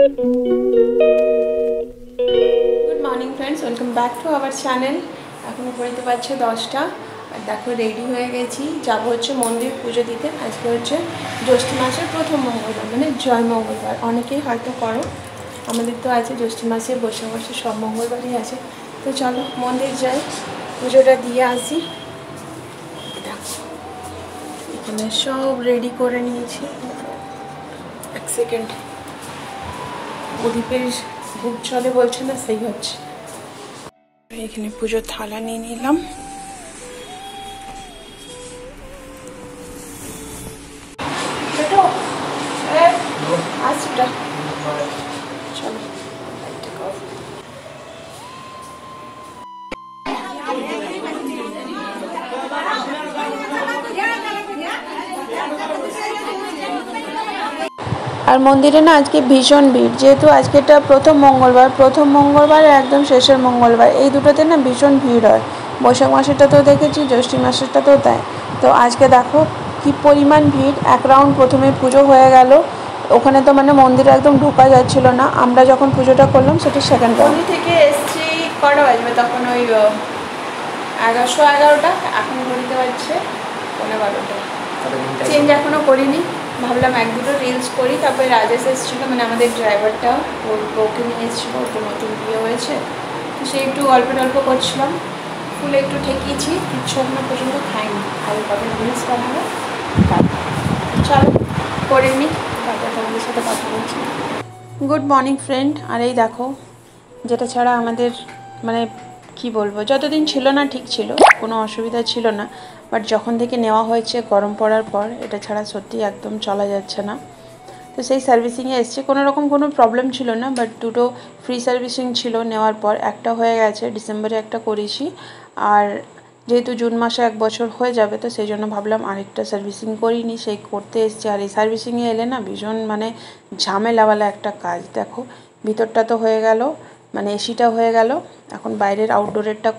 Good morning friends, welcome back to our channel. এখন পড়তে পারছে 10টা। আর দেখো রেডি হয়ে গেছি, যাব হচ্ছে মন্দির পুজো দিতে। আজকে হচ্ছে জ্যৈষ্ঠ মাসের প্রথম মঙ্গলবার, মানে জয় মঙ্গলবার। অনেকেই হয়তো করো, আমাদের তো আছে জ্যৈষ্ঠ মাসে বসে বসে সব মঙ্গলবারই আছে। তো চলো মন্দির যাই, পুজোটা দিয়ে আসি। দেখো এখানে সব রেডি করে নিয়েছি। এক সেকেন্ড, প্রদীপের ভোগ চলে বলছে না, সেই হচ্ছে। এখানে পুজোর থালা নিয়ে নিলাম। চলো আর মন্দিরে না আজকে ভীষণ ভিড়, যেহেতু আজকেটা প্রথম মঙ্গলবার একদম শেষের মঙ্গলবার, এই দুটোতে না ভীষণ ভিড় হয়। বৈশাখ মাসেরটা তো দেখেছি, জ্যৈষ্ঠ মাসেরটা তো তাই। তো আজকে দেখো কি পরিমাণ ভিড়। এক রাউন্ড প্রথমে পুজো হয়ে গেল, ওখানে তো মানে মন্দিরে একদম ঢোকা যাচ্ছিল না। আমরা যখন পুজোটা করলাম সেটা সেকেন্ড রাউন্ড থেকে এসছি। কটা বাজবে তখন? ওই 11:30। এখন ঘুরতে পারছে 11:15। চেঞ্জ এখনও করিনি, ভাবলাম এক দুটো রিলস করি। তারপরে রাজেশ এসেছিলো, মানে আমাদের ড্রাইভারটা, ওর বউকে নিয়ে এসেছিলো, ওর তো নতুন বিয়ে হয়েছে, তো সে একটু অল্প অল্প করছিলাম। ফুলে একটু ঠেকিয়েছি, কিচ্ছু এখনো পর্যন্ত খাইনি। আর কবে রিলস বানাবো, চলো করে নিই, তারপর তোমাদের সাথে কথা বলছি। Good morning friend. আর এই দেখো, যেটা ছাড়া আমাদের মানে কি বলবো, যতদিন ছিল না ঠিক ছিল, কোনো অসুবিধা ছিল না, বাট যখন থেকে নেওয়া হয়েছে গরম পড়ার পর, এটা ছাড়া সত্যি একদম চলা যাচ্ছে না। তো সেই সার্ভিসিংয়ে এসছে, কোনো রকম কোনো প্রবলেম ছিল না, বাট দুটো ফ্রি সার্ভিসিং ছিল নেওয়ার পর। একটা হয়ে গেছে, ডিসেম্বরে একটা করেছি, আর যেহেতু জুন মাসে 1 বছর হয়ে যাবে, তো সেই জন্য ভাবলাম আরেকটা সার্ভিসিং করিনি, সেই করতে এসছি। আর এই সার্ভিসিংয়ে এলে না ভীষণ মানে ঝামেলাওয়ালা একটা কাজ। দেখো ভিতরটা তো হয়ে গেল, মানে এসিটা হয়ে গেল, এখন বাইরের আউটডোরেরটা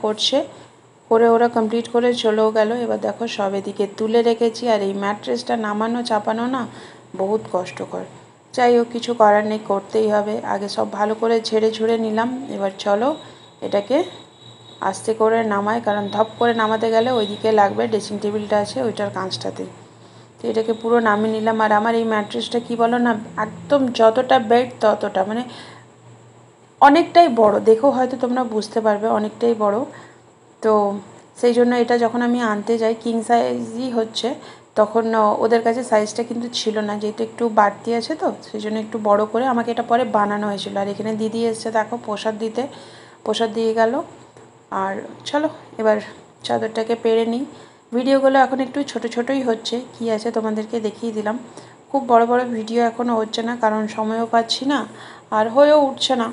করে ওরা কমপ্লিট করে চলেও গেল। এবার দেখো সব এদিকে তুলে রেখেছি, আর এই ম্যাট্রেসটা নামানো চাপানো না বহুত কষ্টকর। যাই হোক, কিছু করার নেই, করতেই হবে। আগে সব ভালো করে ঝেড়ে নিলাম। এবার চলো এটাকে আস্তে করে নামাই, কারণ ধপ করে নামাতে গেলে ওইদিকে লাগবে, ড্রেসিং টেবিলটা আছে ওইটার কাঁচটাতে। তো এটাকে পুরো নামিয়ে নিলাম। আর আমার এই ম্যাট্রেসটা কি বলো না, একদম যতটা বেড ততটা, মানে অনেকটাই বড়। দেখো হয়তো তোমরা বুঝতে পারবে, অনেকটাই বড়। তো সেই জন্য এটা যখন আমি আনতে যাই, কিং সাইজই হচ্ছে, তখন ওদের কাছে সাইজটা কিন্তু ছিল না, যেহেতু একটু বাড়তি আছে, তো সেই জন্য একটু বড় করে আমাকে এটা পরে বানানো হয়েছিল। আর এখানে দিদি এসছে দেখো প্রসাদ দিতে, প্রসাদ দিয়ে গেল। আর চলো এবার চাদরটাকে পেরে নিই। ভিডিওগুলো এখন একটু ছোটোই হচ্ছে, কি আছে তোমাদেরকে দেখিয়ে দিলাম। খুব বড় ভিডিও এখনও হচ্ছে না, কারণ সময়ও পাচ্ছি না আর হয়েও উঠছে না।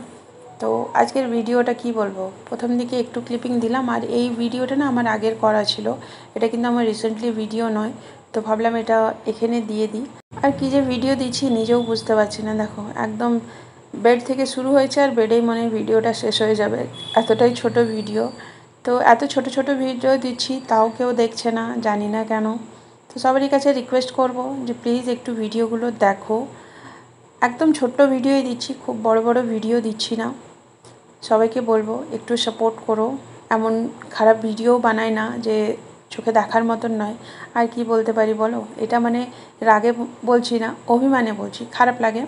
তো আজকের ভিডিওটা কি বলবো, প্রথম দিকে একটু ক্লিপিং দিলাম। আর এই ভিডিওটা না আমার আগের করা ছিল, এটা কিন্তু আমার রিসেন্টলি ভিডিও নয়, তো ভাবলাম এটা এখানে দিয়ে দিই। আর কি যে ভিডিও দিচ্ছি নিজেও বুঝতে পারছি না। দেখো একদম বেড থেকে শুরু হয়েছে, আর বেডেই মনে হয় ভিডিওটা শেষ হয়ে যাবে, এতটাই ছোট ভিডিও। তো এত ছোট ভিডিও দিচ্ছি, তাও কেউ দেখছে না, জানি না কেন। তো সবারই কাছে রিকোয়েস্ট করব যে প্লিজ একটু ভিডিওগুলো দেখো। একদম ছোট্ট ভিডিওই দিচ্ছি, খুব বড় ভিডিও দিচ্ছি না। সবাইকে বলবো একটু সাপোর্ট করো। এমন খারাপ ভিডিও বানাই না যে চোখে দেখার মতন নয়। আর কি বলতে পারি বলো, এটা মানে রাগে বলছি না, অভিমানে বলছি, খারাপ লাগে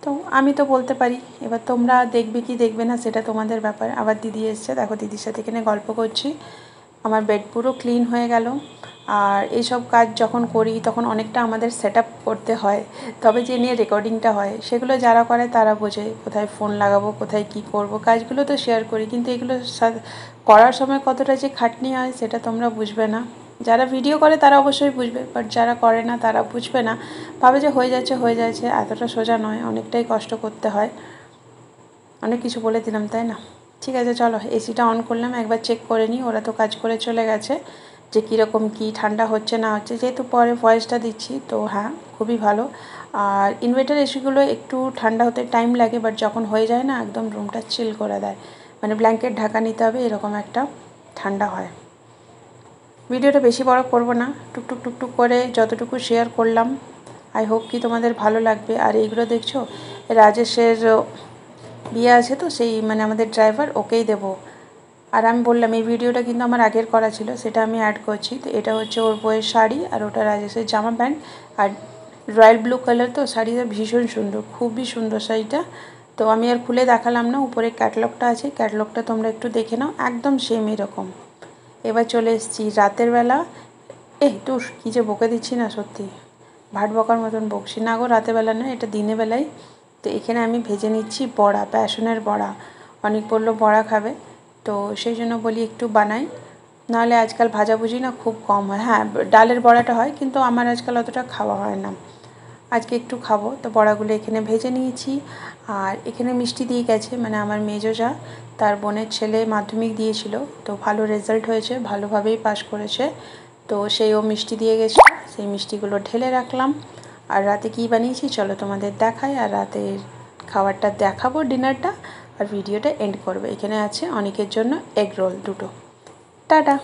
তো আমি তো বলতে পারি। এবার তোমরা দেখবে কি দেখবে না সেটা তোমাদের ব্যাপার। আবার দিদি এসছে, দেখো দিদির সাথে এখানে গল্প করছি। আমার বেড পুরো ক্লিন হয়ে গেল। আর এইসব কাজ যখন করি তখন অনেকটা আমাদের সেট আপ করতে হয়, তবে যে নিয়ে রেকর্ডিংটা হয়, সেগুলো যারা করে তারা বোঝে কোথায় ফোন লাগাবো, কোথায় কি করব। কাজগুলো তো শেয়ার করি, কিন্তু এগুলো করার সময় কতটা যে খাটনি হয় সেটা তোমরা বুঝবে না। যারা ভিডিও করে তারা অবশ্যই বুঝবে, বাট যারা করে না তারা বুঝবে না, ভাবে যে হয়ে যাচ্ছে, এতটা সোজা নয়, অনেকটাই কষ্ট করতে হয়। অনেক কিছু বলে দিলাম তাই না? ঠিক আছে চলো, এসিটা অন করলাম, একবার চেক করে নিই। ওরা তো কাজ করে চলে গেছে, যে কীরকম কী ঠান্ডা হচ্ছে না হচ্ছে, যেহেতু পরে ভয়েসটা দিচ্ছি। তো হ্যাঁ, খুবই ভালো। আর ইনভার্টার এসিগুলো একটু ঠান্ডা হতে টাইম লাগে, বাট যখন হয়ে যায় না একদম রুমটা চিল করে দেয়, মানে ব্ল্যাঙ্কেট ঢাকা নিতে হবে, এরকম একটা ঠান্ডা হয়। ভিডিওটা বেশি বড় করব না, টুকটুক করে যতটুকু শেয়ার করলাম। আই হোপ কি তোমাদের ভালো লাগবে। আর এইগুলো দেখছো, রাজেশের বিয়ে আছে তো সেই মানে আমাদের ড্রাইভার ওকেই দেবো। আর আমি বললাম এই ভিডিওটা কিন্তু আমার আগের করা ছিল, সেটা আমি অ্যাড করছি। তো এটা হচ্ছে ওর বইয়ের শাড়ি আর ওটা রাজেশের জামা প্যান্ট। আর রয়্যাল ব্লু কালার তো শাড়িটা ভীষণ সুন্দর, খুবই সুন্দর শাড়িটা। তো আমি আর খুলে দেখালাম না, উপরে ক্যাটালগটা আছে, ক্যাটালগটা তোমরা একটু দেখে নাও, একদম সেম এরকম। এবার চলে এসেছি রাতের বেলা। তোর কী যে বকে দিচ্ছি না, সত্যি ভাট বকার মতন বকছি না গো। রাতের বেলা না, এটা দিনের বেলায়। তো এখানে আমি ভেজে নিচ্ছি বড়া, বেসনের বড়া। অনেক বললো বড়া খাবে, তো সেই জন্য বলি একটু বানাই। নাহলে আজকাল ভাজাভুজি না খুব কম হয়। হ্যাঁ, ডালের বড়াটা হয়, কিন্তু আমার আজকাল অতটা খাওয়া হয় না। আজকে একটু খাবো, তো বড়াগুলো এখানে ভেজে নিয়েছি। আর এখানে মিষ্টি দিয়ে গেছে, মানে আমার মেজো যা, তার বোনের ছেলে মাধ্যমিক দিয়েছিল, তো ভালো রেজাল্ট হয়েছে, ভালোভাবেই পাশ করেছে। তো সেই ও মিষ্টি দিয়ে গেছে, সেই মিষ্টিগুলো ঢেলে রাখলাম। আর রাতে কী বানিয়েছি চলো তোমাদের দেখাই, আর রাতের খাবারটা দেখাবো, ডিনারটা। আর ভিডিওটা এন্ড করবে। এখানে আছে অনেকের জন্য এগ রোল 2টো। টাটা।